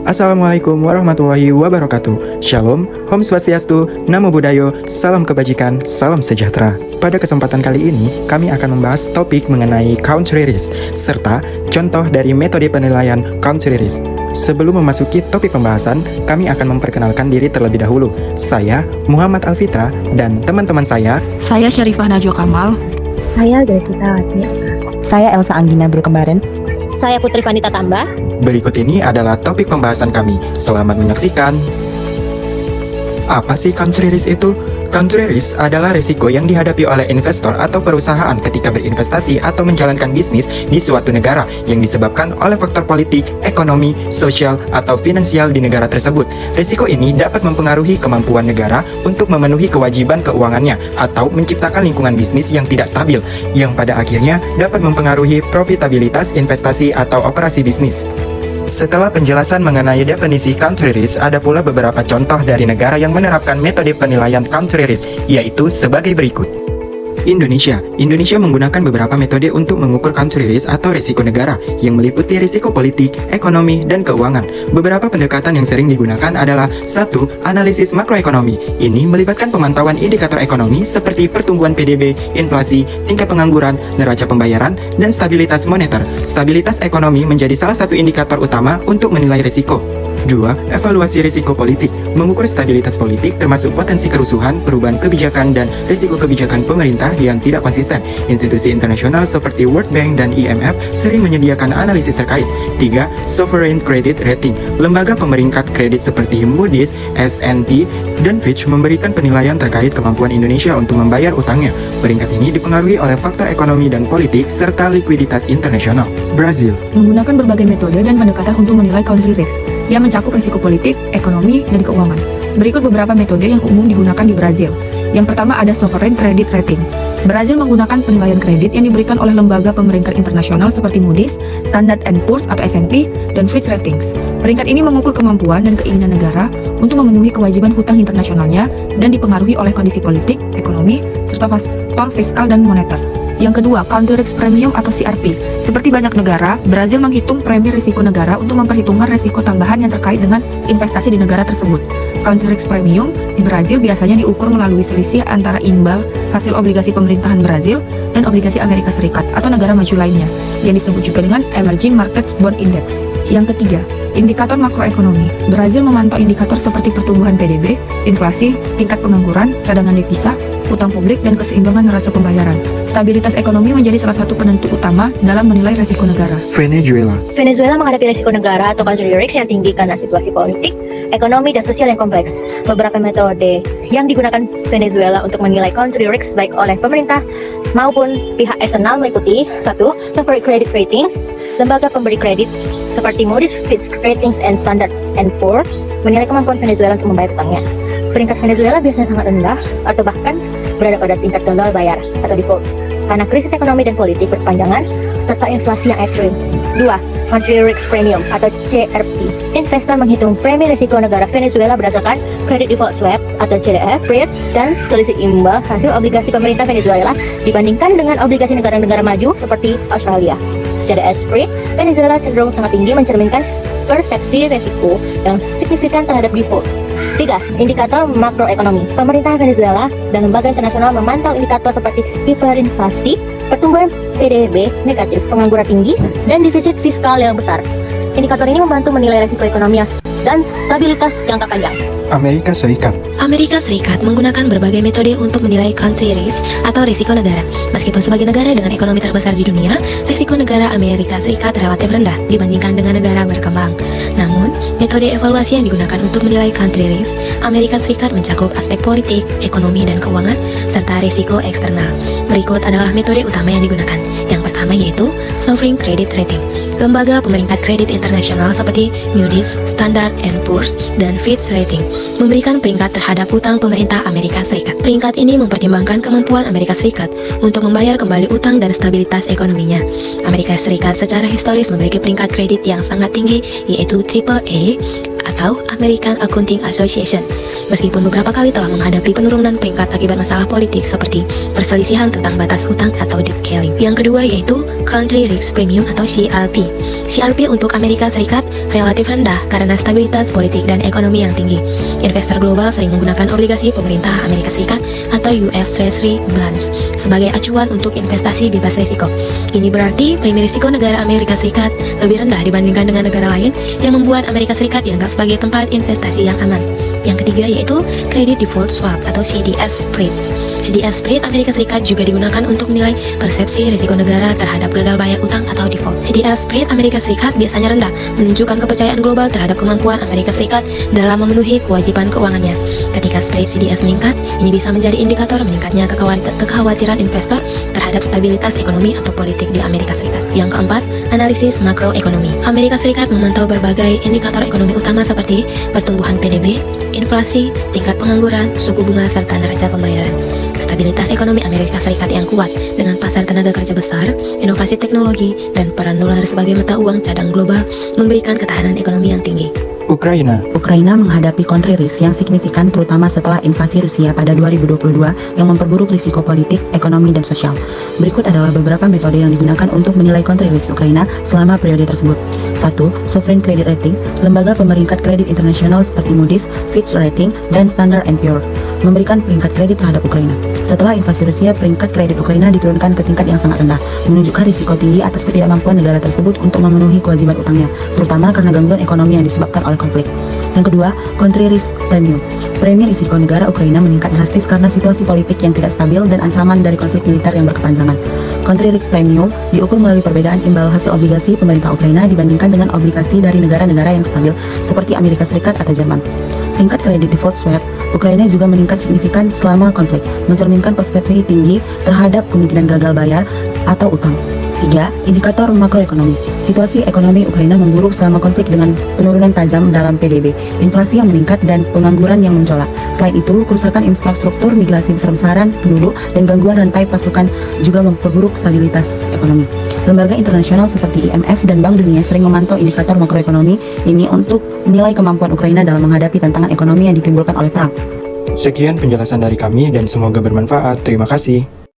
Assalamualaikum warahmatullahi wabarakatuh. Shalom, Om Swastiastu, Namo Buddhaya, salam kebajikan, salam sejahtera. Pada kesempatan kali ini, kami akan membahas topik mengenai country risk, serta contoh dari metode penilaian country risk. Sebelum memasuki topik pembahasan, kami akan memperkenalkan diri terlebih dahulu. Saya, Muhammad Alfitra, dan teman-teman saya Syarifah Najwa Kamal. Saya Jessica Lasmi. Saya Elsa Anggina Berkembaran. Saya Putri Vanita Tamba. Berikut ini adalah topik pembahasan kami. Selamat menyaksikan. Apa sih country risk itu? Country risk adalah risiko yang dihadapi oleh investor atau perusahaan ketika berinvestasi atau menjalankan bisnis di suatu negara yang disebabkan oleh faktor politik, ekonomi, sosial, atau finansial di negara tersebut. Risiko ini dapat mempengaruhi kemampuan negara untuk memenuhi kewajiban keuangannya atau menciptakan lingkungan bisnis yang tidak stabil, yang pada akhirnya dapat mempengaruhi profitabilitas investasi atau operasi bisnis. Setelah penjelasan mengenai definisi country risk, ada pula beberapa contoh dari negara yang menerapkan metode penilaian country risk, yaitu sebagai berikut. Indonesia menggunakan beberapa metode untuk mengukur country risk atau risiko negara yang meliputi risiko politik, ekonomi, dan keuangan. Beberapa pendekatan yang sering digunakan adalah 1. Analisis makroekonomi. Ini melibatkan pemantauan indikator ekonomi seperti pertumbuhan PDB, inflasi, tingkat pengangguran, neraca pembayaran, dan stabilitas moneter. Stabilitas ekonomi menjadi salah satu indikator utama untuk menilai risiko. 2. Evaluasi risiko politik. Mengukur stabilitas politik termasuk potensi kerusuhan, perubahan kebijakan, dan risiko kebijakan pemerintah yang tidak konsisten. Institusi internasional seperti World Bank dan IMF sering menyediakan analisis terkait. 3. Sovereign Credit Rating. Lembaga pemeringkat kredit seperti Moody's, S&P, dan Fitch memberikan penilaian terkait kemampuan Indonesia untuk membayar utangnya. Peringkat ini dipengaruhi oleh faktor ekonomi dan politik serta likuiditas internasional. Brazil Menggunakan berbagai metode dan pendekatan untuk menilai country risk yang mencakup risiko politik, ekonomi, dan keuangan. Berikut beberapa metode yang umum digunakan di Brazil. Yang pertama ada Sovereign Credit Rating. Brazil menggunakan penilaian kredit yang diberikan oleh lembaga pemeringkat internasional seperti Moody's, Standard & Poor's atau S&P, dan Fitch Ratings. Peringkat ini mengukur kemampuan dan keinginan negara untuk memenuhi kewajiban hutang internasionalnya dan dipengaruhi oleh kondisi politik, ekonomi, serta faktor fiskal dan moneter. Yang kedua, Country Risk Premium atau CRP. Seperti banyak negara, Brazil menghitung premi risiko negara untuk memperhitungkan risiko tambahan yang terkait dengan investasi di negara tersebut. Country Risk Premium di Brazil biasanya diukur melalui selisih antara imbal hasil obligasi pemerintahan Brazil dan obligasi Amerika Serikat atau negara maju lainnya, yang disebut juga dengan Emerging Markets Bond Index. Yang ketiga, indikator makroekonomi. Brazil memantau indikator seperti pertumbuhan PDB, inflasi, tingkat pengangguran, cadangan devisa, utang publik, dan keseimbangan neraca pembayaran. Stabilitas ekonomi menjadi salah satu penentu utama dalam menilai risiko negara. Venezuela menghadapi risiko negara atau country risk yang tinggi karena situasi politik, ekonomi, dan sosial yang kompleks. Beberapa metode yang digunakan Venezuela untuk menilai country risk baik oleh pemerintah maupun pihak eksternal meliputi 1. Sovereign Credit Rating. Lembaga pemberi kredit seperti Moody's, Fitch Ratings, and Standard & Poor's menilai kemampuan Venezuela untuk membayar utangnya. Peringkat Venezuela biasanya sangat rendah atau bahkan berada pada tingkat gagal bayar atau default karena krisis ekonomi dan politik berkepanjangan serta inflasi yang ekstrim. 2. Country Risk Premium atau CRP. Investor menghitung premi risiko negara Venezuela berdasarkan Credit Default Swap atau CDF rates dan selisih imbal hasil obligasi pemerintah Venezuela dibandingkan dengan obligasi negara-negara maju seperti Australia. CDS rate Venezuela cenderung sangat tinggi, mencerminkan persepsi risiko yang signifikan terhadap default. 3. Indikator makroekonomi. Pemerintah Venezuela dan lembaga internasional memantau indikator seperti hiperinflasi, pertumbuhan PDB negatif, pengangguran tinggi, dan defisit fiskal yang besar. Indikator ini membantu menilai risiko ekonomi dan stabilitas jangka panjang. Amerika Serikat menggunakan berbagai metode untuk menilai country risk atau risiko negara. Meskipun sebagai negara dengan ekonomi terbesar di dunia, risiko negara Amerika Serikat relatif rendah dibandingkan dengan negara berkembang. Namun, metode evaluasi yang digunakan untuk menilai country risk Amerika Serikat mencakup aspek politik, ekonomi, dan keuangan, serta risiko eksternal. Berikut adalah metode utama yang digunakan. Yang pertama yaitu Sovereign Credit Rating. Lembaga pemeringkat kredit internasional seperti Moody's, Standard & Poor's, dan Fitch Rating memberikan peringkat terhadap utang pemerintah Amerika Serikat. Peringkat ini mempertimbangkan kemampuan Amerika Serikat untuk membayar kembali utang dan stabilitas ekonominya. Amerika Serikat secara historis memiliki peringkat kredit yang sangat tinggi, yaitu AAA atau American Accounting Association. Meskipun beberapa kali telah menghadapi penurunan peringkat akibat masalah politik seperti perselisihan tentang batas hutang atau debt ceiling. Yang kedua yaitu Country Risk Premium atau CRP. CRP untuk Amerika Serikat relatif rendah karena stabilitas politik dan ekonomi yang tinggi. Investor global sering menggunakan obligasi pemerintah Amerika Serikat atau US Treasury Bonds sebagai acuan untuk investasi bebas risiko. Ini berarti premi risiko negara Amerika Serikat lebih rendah dibandingkan dengan negara lain yang membuat Amerika Serikat dianggap sebagai tempat investasi yang aman. Yang ketiga yaitu Credit Default Swap atau CDS Spread. CDS Spread Amerika Serikat juga digunakan untuk menilai persepsi risiko negara terhadap gagal bayar utang atau default. CDS Spread Amerika Serikat biasanya rendah, menunjukkan kepercayaan global terhadap kemampuan Amerika Serikat dalam memenuhi kewajiban keuangannya. Ketika spread CDS meningkat, ini bisa menjadi indikator meningkatnya kekhawatiran investor terhadap stabilitas ekonomi atau politik di Amerika Serikat. Yang keempat, analisis makroekonomi. Amerika Serikat memantau berbagai indikator ekonomi utama seperti pertumbuhan PDB, inflasi, tingkat pengangguran, suku bunga, serta neraca pembayaran. Stabilitas ekonomi Amerika Serikat yang kuat dengan pasar tenaga kerja besar, inovasi teknologi, dan peran dolar sebagai mata uang cadang global memberikan ketahanan ekonomi yang tinggi. Ukraina. Ukraina menghadapi country risk yang signifikan terutama setelah invasi Rusia pada 2022 yang memperburuk risiko politik, ekonomi, dan sosial. Berikut adalah beberapa metode yang digunakan untuk menilai country risk Ukraina selama periode tersebut. 1. Sovereign Credit Rating. Lembaga pemeringkat kredit internasional seperti Moody's, Fitch Rating, dan Standard & Poor's memberikan peringkat kredit terhadap Ukraina. Setelah invasi Rusia, peringkat kredit Ukraina diturunkan ke tingkat yang sangat rendah, menunjukkan risiko tinggi atas ketidakmampuan negara tersebut untuk memenuhi kewajiban utangnya, terutama karena gangguan ekonomi yang disebabkan oleh konflik. Yang kedua, Country Risk Premium. Premi risiko negara Ukraina meningkat drastis karena situasi politik yang tidak stabil dan ancaman dari konflik militer yang berkepanjangan. Country Risk Premium diukur melalui perbedaan imbal hasil obligasi pemerintah Ukraina dibandingkan dengan obligasi dari negara-negara yang stabil seperti Amerika Serikat atau Jerman. Tingkat kredit default swap Ukraina juga meningkat signifikan selama konflik, mencerminkan perspektif tinggi terhadap kemungkinan gagal bayar atau utang. 3. Indikator makroekonomi. Situasi ekonomi Ukraina memburuk selama konflik dengan penurunan tajam dalam PDB, inflasi yang meningkat, dan pengangguran yang mencolok. Selain itu, kerusakan infrastruktur, migrasi besar-besaran penduduk, dan gangguan rantai pasokan juga memperburuk stabilitas ekonomi. Lembaga internasional seperti IMF dan Bank Dunia sering memantau indikator makroekonomi ini untuk menilai kemampuan Ukraina dalam menghadapi tantangan ekonomi yang ditimbulkan oleh perang. Sekian penjelasan dari kami dan semoga bermanfaat. Terima kasih.